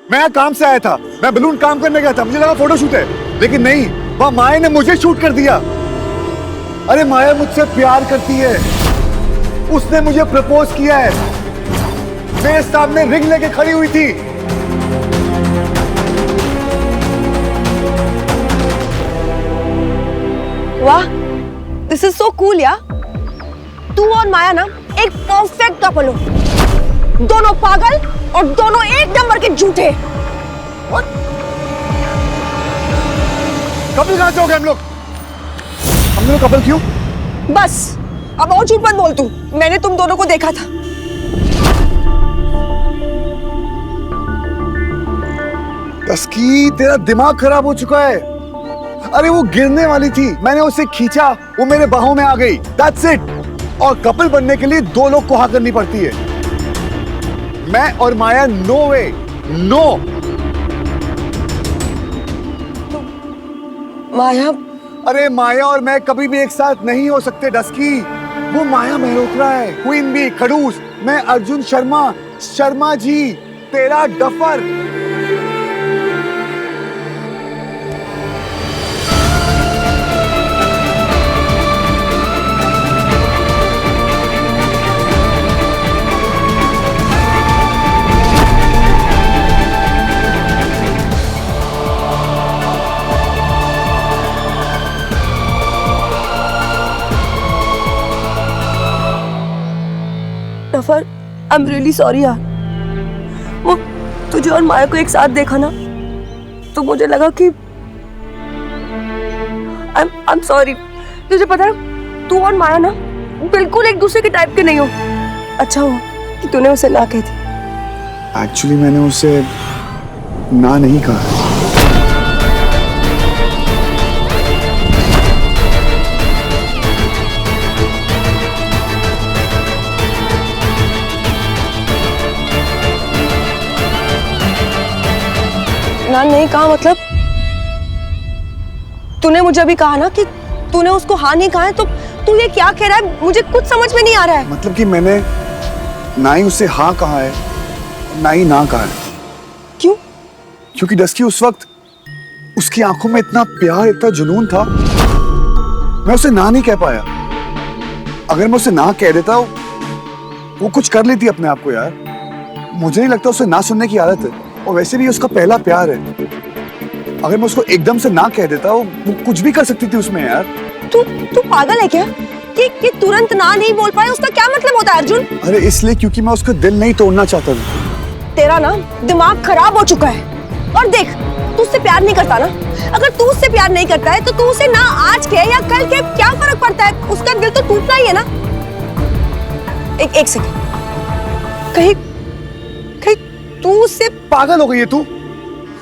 मैं यहाँ काम से आया था, मैं बलून काम करने गया था, मुझे लगा फोटो शूट है, लेकिन नहीं, वह माया ने मुझे शूट कर दिया। अरे माया मुझसे प्यार करती है, उसने मुझे प्रपोज किया है, मेरे सामने रिंग लेके खड़ी हुई थी। वाह, दिस इज सो कूल यार। तू और माया ना एक परफेक्ट कपल हो, दोनों पागल और दोनों एक नंबर के झूठे। कपल कहां से हो गए हम लोग? हम लोग कपल क्यों? बस अब और झूठ मत बोल तू, मैंने तुम दोनों को देखा था। तस्की, तेरा दिमाग खराब हो चुका है। अरे वो गिरने वाली थी, मैंने उसे खींचा, वो मेरे बाहों में आ गई, दैट्स इट। और कपल बनने के लिए दो लोग को हाँ करनी पड़ती है। मैं और माया नो वे, नो। माया? अरे माया और मैं कभी भी एक साथ नहीं हो सकते डस्की। वो माया मल्होत्रा है, क्वीन बी खड़ूस, मैं अर्जुन शर्मा, शर्मा जी तेरा duffer. Duffer, I am really sorry यार। वो तुझे और माया को एक साथ देखा ना, तो मुझे लगा कि आई एम सॉरी। तुझे पता है, तू और माया ना बिल्कुल एक दूसरे के टाइप के नहीं हो। अच्छा हुआ कि तूने उसे ना कह दी। एक्चुअली मैंने उसे ना नहीं कहा। ना नहीं कहा मतलब? तूने मुझे अभी कहा ना कि तूने उसको हाँ नहीं कहा है, तो तू ये क्या कह रहा है? मुझे कुछ समझ में नहीं आ रहा है। मतलब कि मैंने ना ही उसे हाँ कहा है, ना ही ना कहा है। क्यों? क्योंकि डस्की उस वक्त उसकी आंखों में इतना प्यार, इतना जुनून था, मैं उसे ना नहीं कह पाया। अगर मैं उसे ना कह देता, वो कुछ कर लेती अपने आप को यार। मुझे नहीं लगता उसे ना सुनने की आदत है, और वैसे भी उसका पहला प्यार है। अगर मैं उसको एकदम से ना कह देता, वो कुछ भी कर सकती थी उसमें यार। तू पागल है क्या? कि तुरंत ना नहीं बोल पाए, उसका क्या मतलब होता है अर्जुन? अरे इसलिए क्योंकि मैं उसका दिल नहीं तोड़ना चाहता था। तेरा ना दिमाग खराब हो चुका है। और देख, तू उससे प्यार नहीं करता ना, अगर तू उससे प्यार नहीं करता है तो तू उसे ना आज के या कल के क्या फर्क पड़ता है? उसका दिल तो टूटना ही है ना। एक सेकंड, कहीं तू उससे पागल हो गई है तू?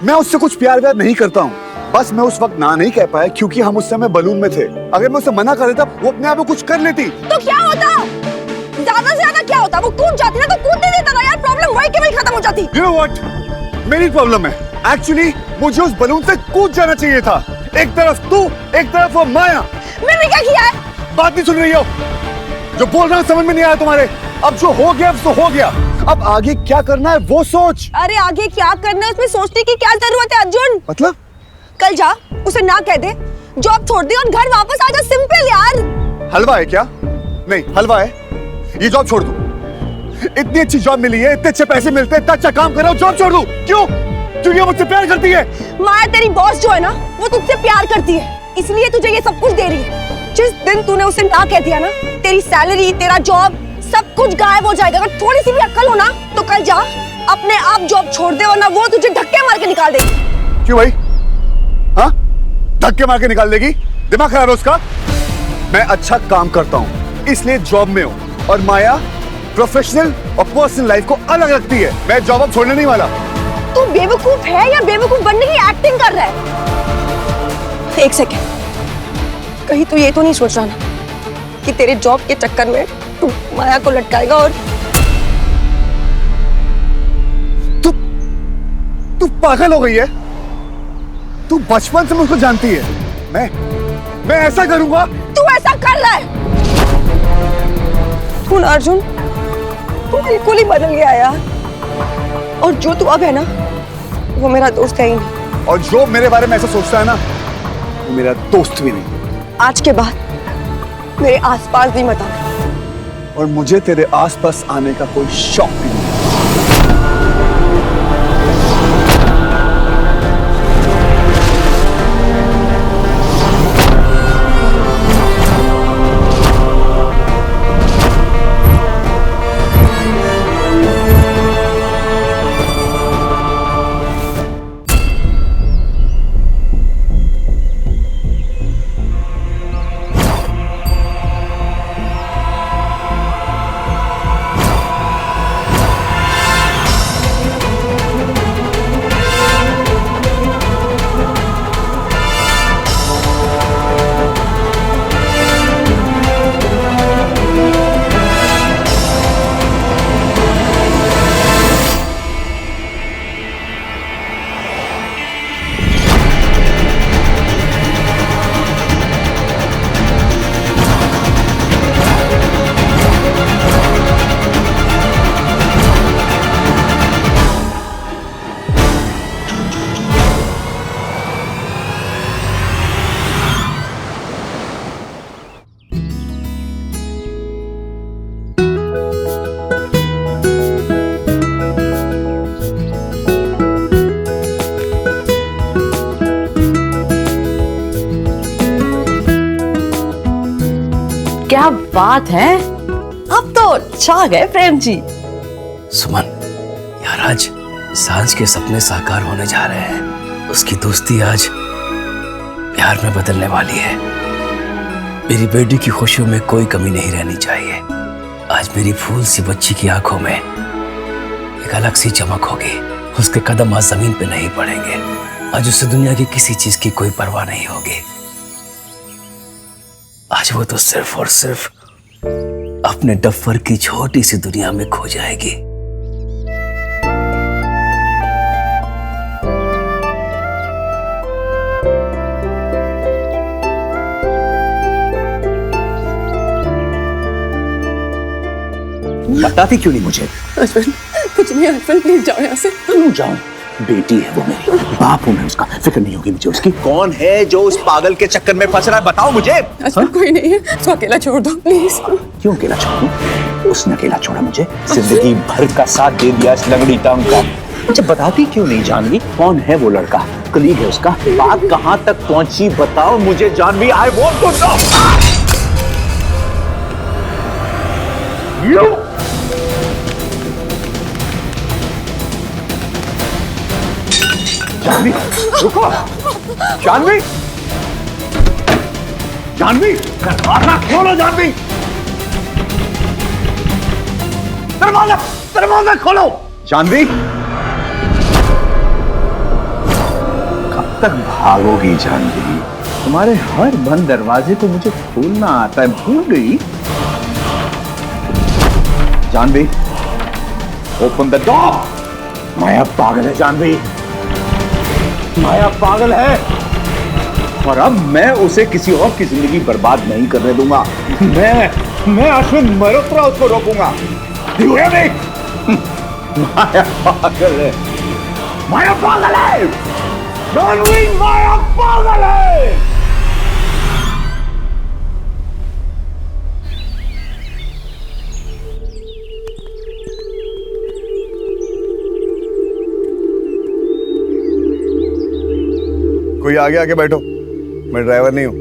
मैं उससे कुछ प्यार व्यार नहीं करता हूँ, बस मैं उस वक्त ना नहीं कह पाया क्योंकि हम उस समय बलून में थे। अगर मैं उसे मना कर देता, वो अपने आप में कुछ कर लेती। तो क्या होता? ज्यादा से ज्यादा क्या होता? वो कूद जाती ना, तो कूदने देता ना यार, प्रॉब्लम वही के वही खत्म हो जाती। You know what? मेरी प्रॉब्लम है। एक्चुअली मुझे उस बलून से कूद जाना चाहिए था। एक तरफ तू, एक तरफ वो माया। मैंने क्या किया है? बात नहीं सुन रही हो? जो बोल रहा हूँ समझ में नहीं आया तुम्हारे? अब जो हो गया अब तो हो गया, अब आगे क्या करना है वो सोच। अरे आगे क्या करना है उसमें सोचने की क्या जरूरत है अर्जुन? मतलब? कल जा, उसे ना कह दे, जॉब छोड़ दे और घर वापस आ जा, सिंपल यार। हलवा है क्या? नहीं हलवा है, ये जॉब छोड़ दूं? इतनी अच्छी जॉब मिली है, इतने अच्छे पैसे मिलते हैं, इतना अच्छा काम कर रहा हूँ, जॉब छोड़ दूं? क्यों? क्योंकि वो मुझसे प्यार करती है। माया तेरी बॉस जो है ना, वो तुझसे प्यार करती है, इसलिए तुझे ये सब कुछ दे रही है। जिस दिन तूने उसे ना कह दिया ना, तेरी सैलरी, तेरा जॉब, सब कुछ गायब हो जाएगा। अगर थोड़ी सी भी अक्ल हो ना, तो कल जा अपने आप जॉब छोड़ दे, वरना वो तुझे धक्के मार के निकाल देगी। क्यों भाई? हाँ, धक्के मार के निकाल देगी? दिमाग खराब है उसका? मैं अच्छा काम करता हूँ इसलिए जॉब में हूँ, और माया प्रोफेशनल और पर्सनल लाइफ को अलग रखती है। मैं जॉब अब छोड़ने नहीं वाला। तू बेवकूफ है या बेवकूफ बनने की एक्टिंग कर रहा है? एक सेकेंड, कहीं तू ये तो नहीं सोच रहा ना कि तेरे जॉब के चक्कर में तू माया को लटकाएगा? और तू पागल हो गई है? तू बचपन से मुझको जानती है। मैं ऐसा करूंगा? तू ऐसा कर रहा है। तू ना अर्जुन तू बिल्कुल ही बदल गया यार। और जो तू अब है ना, वो मेरा दोस्त है ही नहीं। और जो मेरे बारे में ऐसा सोचता है ना, वो मेरा दोस्त भी नहीं। आज के बाद मेरे आसपास भी मत आना। और मुझे तेरे आसपास आने का कोई शौक भी नहीं। क्या बात है, अब तो छा गए प्रेम जी। सुमन, यार आज सांझ के सपने साकार होने जा रहे हैं। उसकी दोस्ती आज प्यार में बदलने वाली है। मेरी बेटी की खुशियों में कोई कमी नहीं रहनी चाहिए। आज मेरी फूल सी बच्ची की आंखों में एक अलग सी चमक होगी। उसके कदम आज जमीन पे नहीं पड़ेंगे। आज उसे दुनिया की किसी चीज की कोई परवाह नहीं होगी। आज वो तो सिर्फ और सिर्फ अपने डफर की छोटी सी दुनिया में खो जाएगी। बताती क्यों नहीं मुझे? हस्बैंड, कुछ नहीं हस्बैंड, प्लीज जाओ यहाँ से। क्यों जाऊं? बेटी है वो मेरी, बाप हूं मैं उसका, फिक्र नहीं होगी मुझे उसकी। कौन है जो उस पागल के चक्कर में फंस रहा है, बताओ मुझे। हस्बैंड कोई नहीं है, उसको अकेला छोड़ दो प्लीज। क्यों अकेला छोड़ूं? उसने अकेला छोड़ा मुझे, जिंदगी भर का साथ दे दिया इस लगड़ी टांग का। अच्छा बताती क्यों नहीं जानवी? कौन है वो लड़का? कलीग है उसका? बात कहां तक पहुंची बताओ मुझे Jahnavi. I want to know. You Jahnavi, रुको। जानवी, जानवी, दरवाजा खोलो। जानवी, दरवाजा दरवाजा खोलो। जानवी, कब तक भागोगी जानवी? तुम्हारे हर बंद दरवाजे को मुझे खोलना आता है, भूल गई? Jhanvi, open the door. Maya पागल है जानवी, माया पागल है, और अब मैं उसे किसी और की जिंदगी बर्बाद नहीं करने दूंगा। मैं अश्विन मल्होत्रा उसको रोकूंगा। You hear me? माया पागल है, माया पागल है, जानवी माया पागल है। कोई आगे बैठो, मैं ड्राइवर नहीं हूं।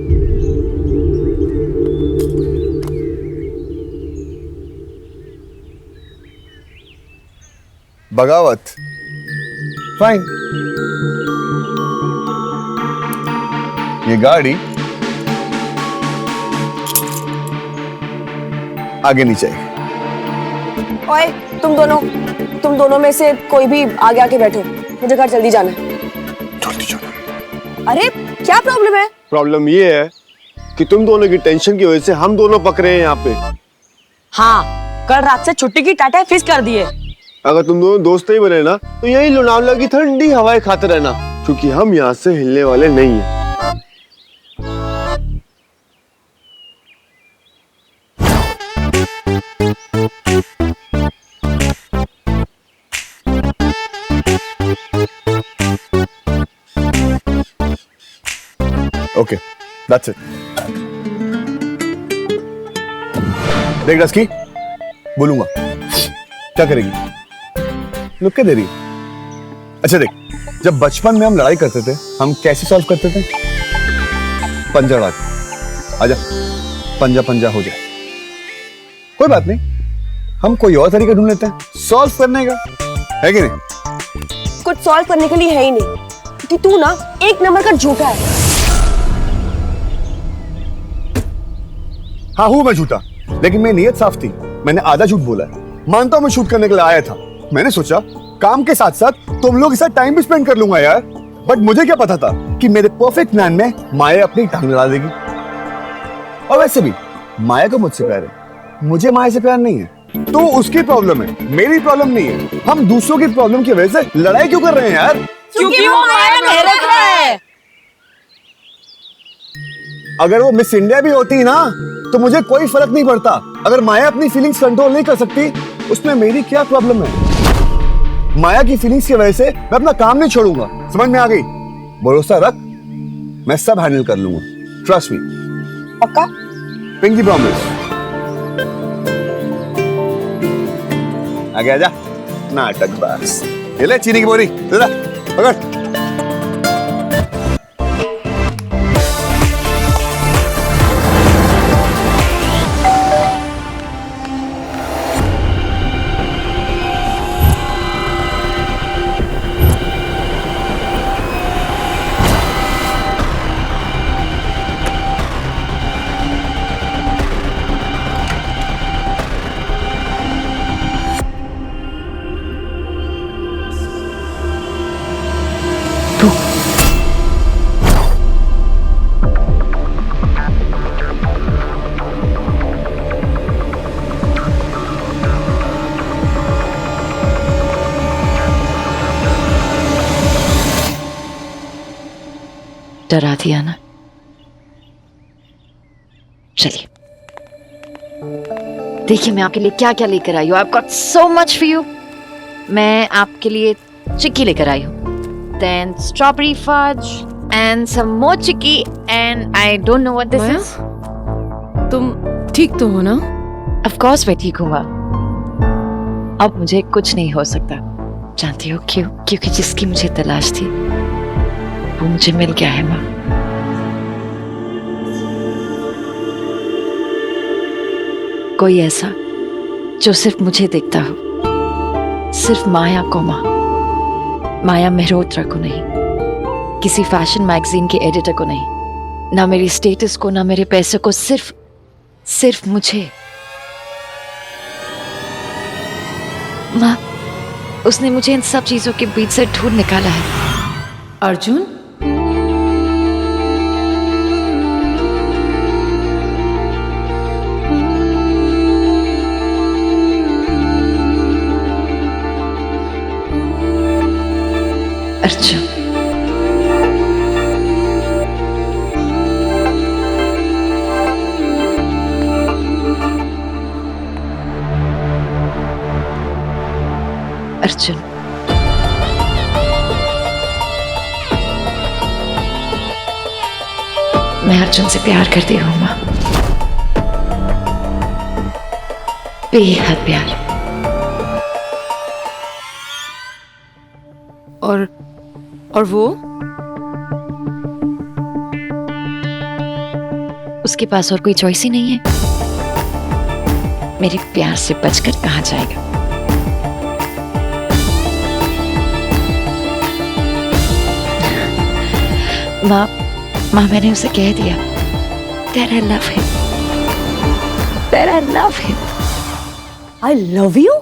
बगावत, फाइन। ये गाड़ी आगे नहीं चाहिए। ओए, तुम दोनों में से कोई भी आगे आके बैठो, मुझे घर जल्दी जाना है। जल्दी जाना। अरे क्या प्रॉब्लम है? प्रॉब्लम ये है कि तुम दोनों की टेंशन की वजह से हम दोनों पकड़े हैं यहाँ पे। हाँ, कल रात से छुट्टी की टाटा फिक्स कर दिए। अगर तुम दोनों दोस्त नहीं बने ना, तो यही लोनावला की ठंडी हवाएं खाते रहना, क्योंकि हम यहाँ से हिलने वाले नहीं हैं। That's it. देख रस्की, बोलूंगा क्या करेगी? लुक के दे रही है। अच्छा देख, जब बचपन में हम लड़ाई करते थे, हम कैसे सॉल्व करते थे? पंजा लगा के। आजा, पंजा पंजा हो जाए। कोई बात नहीं, हम कोई और तरीका ढूंढ लेते हैं सॉल्व करने का, है कि नहीं? कुछ सॉल्व करने के लिए है ही नहीं, क्योंकि तू ना एक नंबर का झूठा है। हाँ हूं मैं झूठा, लेकिन मेरी नीयत साफ थी। मैंने आधा झूठ बोला है। मानता हूं मैं शूट करने के लिए आया था। मैंने सोचा काम के साथ साथ तुम लोग के साथ टाइम भी स्पेंड कर लूंगा यार। बट मुझे क्या पता था कि मेरे परफेक्ट प्लान में माया अपनी टांग लड़ा देगी। और वैसे भी माया को मुझसे प्यार है, मुझे माया से प्यार नहीं है। तो उसकी प्रॉब्लम है, मेरी प्रॉब्लम नहीं है। हम दूसरों की प्रॉब्लम की वजह से लड़ाई क्यों कर रहे हैं यार? क्योंकि वो माया मेहरोत्रा है। अगर वो मिस इंडिया भी होती ना तो मुझे कोई फर्क नहीं पड़ता। अगर माया अपनी फीलिंग्स कंट्रोल नहीं कर सकती, उसमें मेरी क्या प्रॉब्लम है? माया की फीलिंग्स की वजह से मैं अपना काम नहीं छोड़ूंगा। समझ में आ गई? भरोसा रख, मैं सब हैंडल कर लूंगा। Trust me. पक्का? Pinky promise. आगे आजा, नाटक बस। ये ले चीनी की बोरी, ले पकड़। डरा दिया ना? चलिए देखिए मैं आपके लिए क्या क्या लेकर आई हूँ। I've got so much for you। मैं आपके लिए चिक्की लेकर आई हूँ, then strawberry fudge and some more chikki and I don't know what this is। तुम ठीक तो हो ना? Of course मैं ठीक हूँगा। अब मुझे कुछ नहीं हो सकता। जानती हो क्यों? क्योंकि जिसकी मुझे तलाश थी वो मुझे मिल गया है माँ। कोई ऐसा जो सिर्फ मुझे देखता हो, सिर्फ माया को माँ, माया मेहरोत्रा को नहीं, किसी फैशन मैगजीन के एडिटर को नहीं, ना मेरी स्टेटस को, ना मेरे पैसे को, सिर्फ मुझे। माँ, उसने मुझे इन सब चीजों के बीच से ढूंढ निकाला है। अर्जुन, अर्जुन, अर्जुन, मैं अर्जुन से प्यार करती हूँ माँ, बेहद प्यार। और वो? उसके पास और कोई चॉइस ही नहीं है। मेरे प्यार से बचकर कहाँ जाएगा? माँ, मैंने उसे कह दिया that I love him, that I love him। I love you?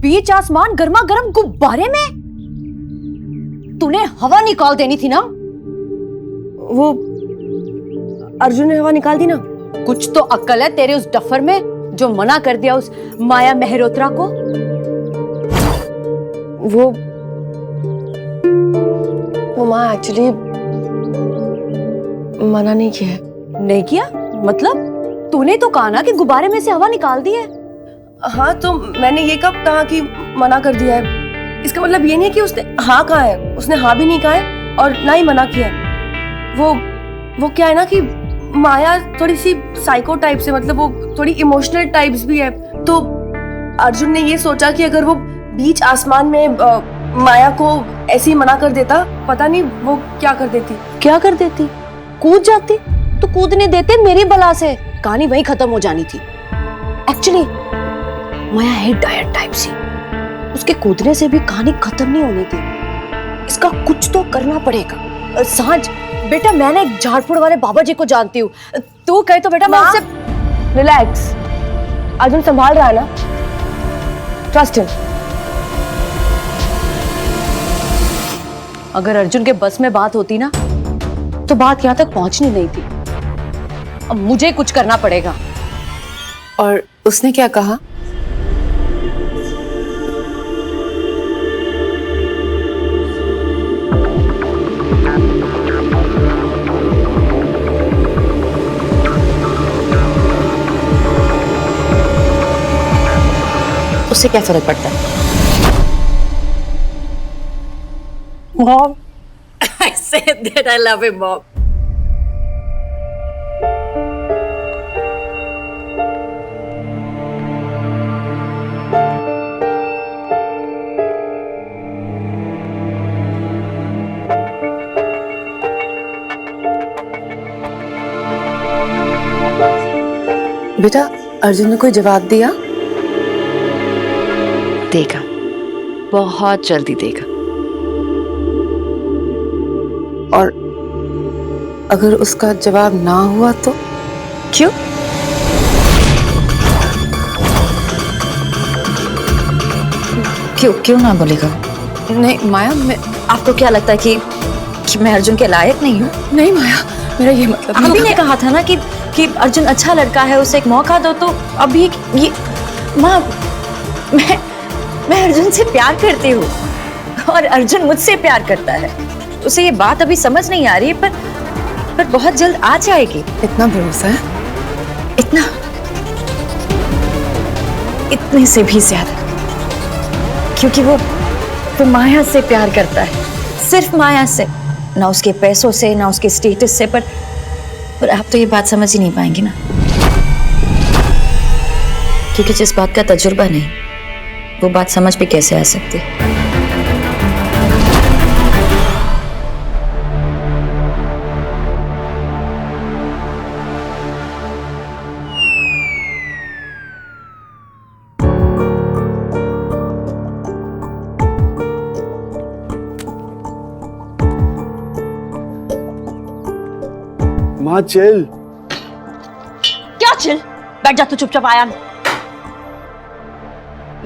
बीच आसमान गर्मा गर्म गुब्बारे में? तूने हवा निकाल देनी थी ना? वो अर्जुन ने हवा निकाल दी ना? कुछ तो अक्ल है तेरे उस डफर में जो मना कर दिया उस माया मेहरोत्रा को। वो माँ एक्चुअली मना नहीं किया है। नहीं किया? मतलब तूने तो कहा ना कि गुब्बारे में से हवा निकाल दी है। हाँ तो मैंने ये कब कहा कि मना कर दिया है? इसका मतलब ये नहीं है कि उसने हाँ कहा है। उसने हाँ भी नहीं कहा है और ना ही मना किया है। वो वो क्या है ना कि माया थोड़ी सी साइको टाइप से, मतलब वो थोड़ी इमोशनल टाइप्स भी है। तो अर्जुन ने ये सोचा कि अगर वो बीच आसमान में माया को ऐसे ही मना कर देता, पता नहीं वो क्या कर देती। क्या कर देती? कूद जाती। तो कूदने देते मेरी बला से, कहानी वहीं खत्म हो जानी थी। एक्चुअली माया है डायट टाइप सी, उसके कूदने से भी कहानी खत्म नहीं होनी थी। इसका कुछ तो करना पड़ेगा। सांझ बेटा, मैंने एक झाड़फूड़ वाले बाबा जी को जानती हूँ, तू कहे तो बेटा मैं उससे। रिलैक्स, अर्जुन संभाल रहा है ना, ट्रस्ट हिम। अगर अर्जुन के बस में बात होती ना तो बात यहाँ तक पहुंचनी नहीं थी। अब मुझे कुछ करना पड़ेगा। और उसने क्या कहा? उससे क्या फर्क पड़ता है? Mom, I said that I love him, Mom. बेटा, अर्जुन ने कोई जवाब दिया? देगा, बहुत जल्दी देगा। और अगर उसका जवाब ना हुआ तो? क्यों? क्यों ना बोलेगा? नहीं माया, मैं आपको क्या लगता है कि मैं अर्जुन के लायक नहीं हूँ? नहीं माया, मेरा ये मतलब अभी ने कहा था ना कि अर्जुन अच्छा लड़का है, उसे एक मौका दो। तो अब ये माँ, मैं अर्जुन से प्यार करती हूँ और अर्जुन मुझसे प्यार करता है। उसे ये बात अभी समझ नहीं आ रही है, पर बहुत जल्द आ जाएगी। इतना भरोसा है? इतने से भी ज्यादा, क्योंकि वो माया से प्यार करता है, सिर्फ माया से, ना उसके पैसों से, ना उसके स्टेटस से। पर आप तो ये बात समझ ही नहीं पाएंगे ना, क्योंकि जिस बात का तजुर्बा नहीं, वो बात समझ भी कैसे आ सकती है। माँ चिल। क्या चिल? बैठ जा तू चुपचाप। आयान,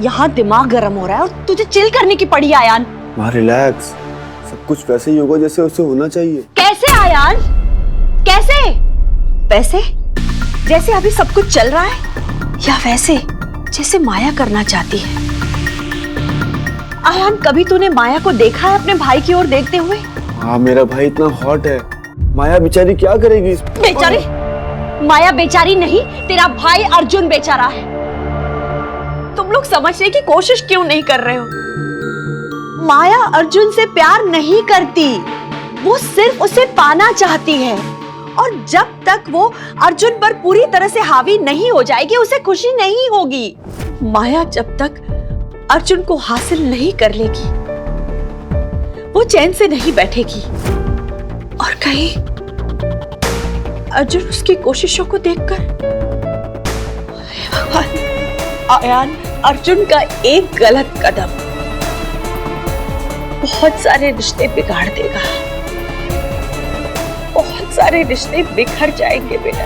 यहाँ दिमाग गर्म हो रहा है और तुझे चिल करने की पड़ी। आयान माँ रिलैक्स, सब कुछ वैसे ही होगा जैसे उसे होना चाहिए। कैसे आयान? कैसे? वैसे जैसे अभी सब कुछ चल रहा है, या वैसे जैसे माया करना चाहती है? आयान, कभी तूने माया को देखा है अपने भाई की ओर देखते हुए? हाँ, मेरा भाई इतना हॉट है, माया बेचारी क्या करेगी? बेचारी? माया बेचारी नहीं, तेरा भाई अर्जुन बेचारा है। तुम लोग समझने की कोशिश क्यों नहीं कर रहे हो? माया अर्जुन से प्यार नहीं करती, वो सिर्फ उसे पाना चाहती है। और जब तक वो अर्जुन पर पूरी तरह से हावी नहीं हो जाएगी, उसे खुशी नहीं होगी। माया जब तक अर्जुन को हासिल नहीं कर लेगी, वो चैन से नहीं बैठेगी। और कहीं अर्जुन उसकी कोशिशों को देखकर, आयान, अर्जुन का एक गलत कदम बहुत सारे रिश्ते बिगाड़ देगा, बहुत सारे रिश्ते बिखर जाएंगे बेटा।